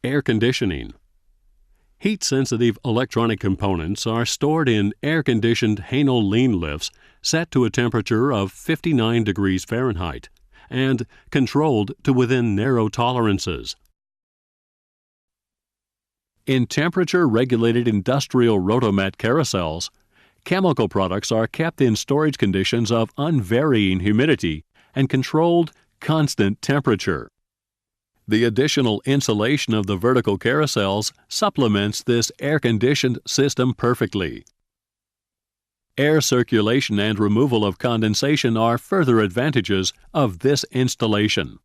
Air conditioning. Heat-sensitive electronic components are stored in air-conditioned Hänel lean lifts set to a temperature of 59 degrees Fahrenheit and controlled to within narrow tolerances. In temperature-regulated industrial Rotomat carousels, chemical products are kept in storage conditions of unvarying humidity and controlled constant temperature. The additional insulation of the vertical carousels supplements this air-conditioned system perfectly. Air circulation and removal of condensation are further advantages of this installation.